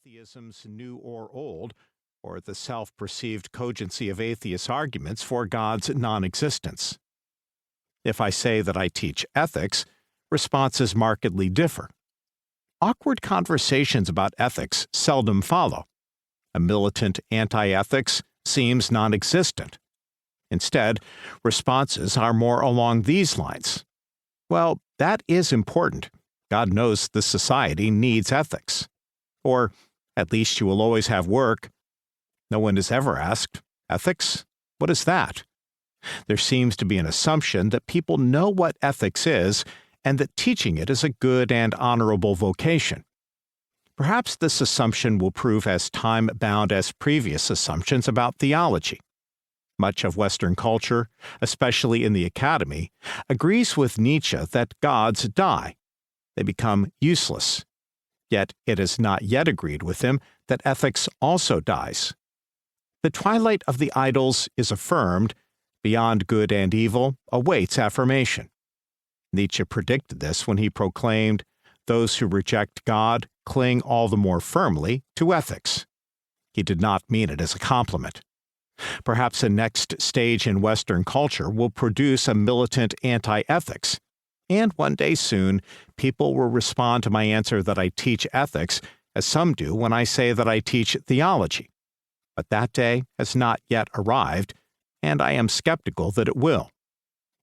atheism's new or old, or the self-perceived cogency of atheist arguments for God's non-existence. If I say that I teach ethics, responses markedly differ. Awkward conversations about ethics seldom follow. A militant anti-ethics seems non-existent. Instead, responses are more along these lines. Well, that is important. God knows the society needs ethics. Or, at least you will always have work. No one is ever asked, ethics? What is that? There seems to be an assumption that people know what ethics is and that teaching it is a good and honorable vocation. Perhaps this assumption will prove as time-bound as previous assumptions about theology. Much of Western culture, especially in the academy, agrees with Nietzsche that gods die. They become useless. Yet it has not yet agreed with him that ethics also dies. The twilight of the idols is affirmed, beyond good and evil awaits affirmation. Nietzsche predicted this when he proclaimed, "Those who reject God cling all the more firmly to ethics." He did not mean it as a compliment. Perhaps a next stage in Western culture will produce a militant anti-ethics, and one day soon, people will respond to my answer that I teach ethics as some do when I say that I teach theology. But that day has not yet arrived, and I am skeptical that it will.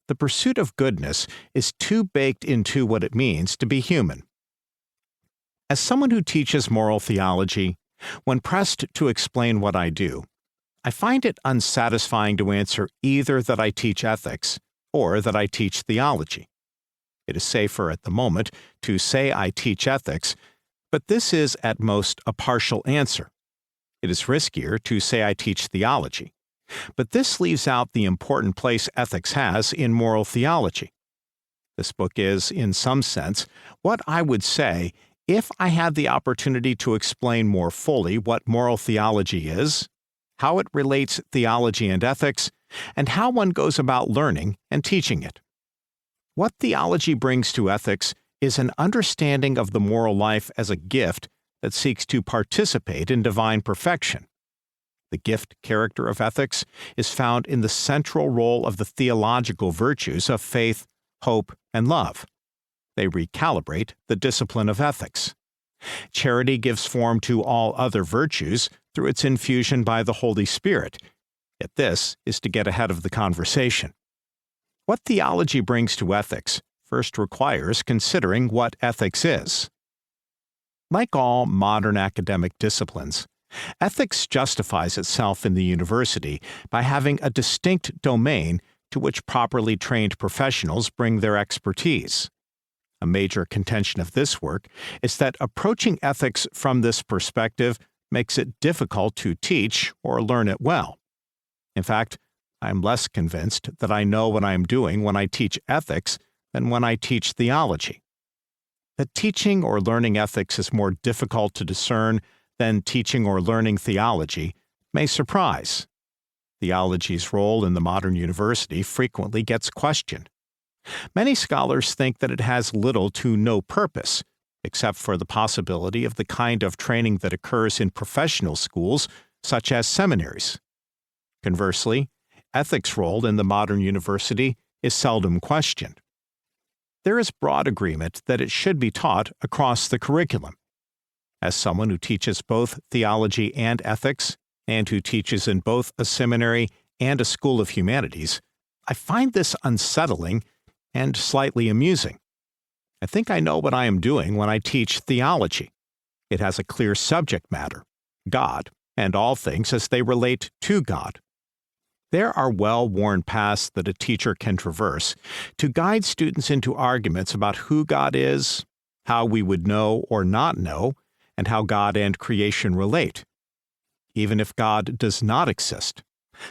The pursuit of goodness is too baked into what it means to be human. As someone who teaches moral theology, when pressed to explain what I do, I find it unsatisfying to answer either that I teach ethics or that I teach theology. It is safer at the moment to say I teach ethics, but this is at most a partial answer. It is riskier to say I teach theology, but this leaves out the important place ethics has in moral theology. This book is, in some sense, what I would say if I had the opportunity to explain more fully what moral theology is, how it relates theology and ethics, and how one goes about learning and teaching it. What theology brings to ethics is an understanding of the moral life as a gift that seeks to participate in divine perfection. The gift character of ethics is found in the central role of the theological virtues of faith, hope, and love. They recalibrate the discipline of ethics. Charity gives form to all other virtues through its infusion by the Holy Spirit, yet this is to get ahead of the conversation. What theology brings to ethics first requires considering what ethics is. Like all modern academic disciplines, ethics justifies itself in the university by having a distinct domain to which properly trained professionals bring their expertise. A major contention of this work is that approaching ethics from this perspective makes it difficult to teach or learn it well. In fact, I am less convinced that I know what I am doing when I teach ethics than when I teach theology. That teaching or learning ethics is more difficult to discern than teaching or learning theology may surprise. Theology's role in the modern university frequently gets questioned. Many scholars think that it has little to no purpose, except for the possibility of the kind of training that occurs in professional schools, such as seminaries. Conversely, ethics' role in the modern university is seldom questioned. There is broad agreement that it should be taught across the curriculum. As someone who teaches both theology and ethics, and who teaches in both a seminary and a school of humanities, I find this unsettling and slightly amusing. I think I know what I am doing when I teach theology. It has a clear subject matter, God, and all things as they relate to God. There are well-worn paths that a teacher can traverse to guide students into arguments about who God is, how we would know or not know, and how God and creation relate. Even if God does not exist,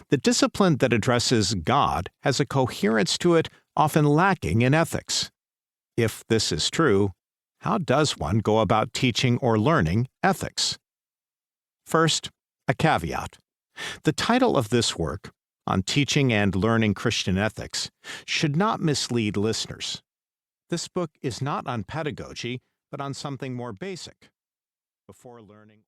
the discipline that addresses God has a coherence to it often lacking in ethics. If this is true, how does one go about teaching or learning ethics? First, a caveat. The title of this work, On Teaching and Learning Christian Ethics, should not mislead listeners. This book is not on pedagogy, but on something more basic. Before learning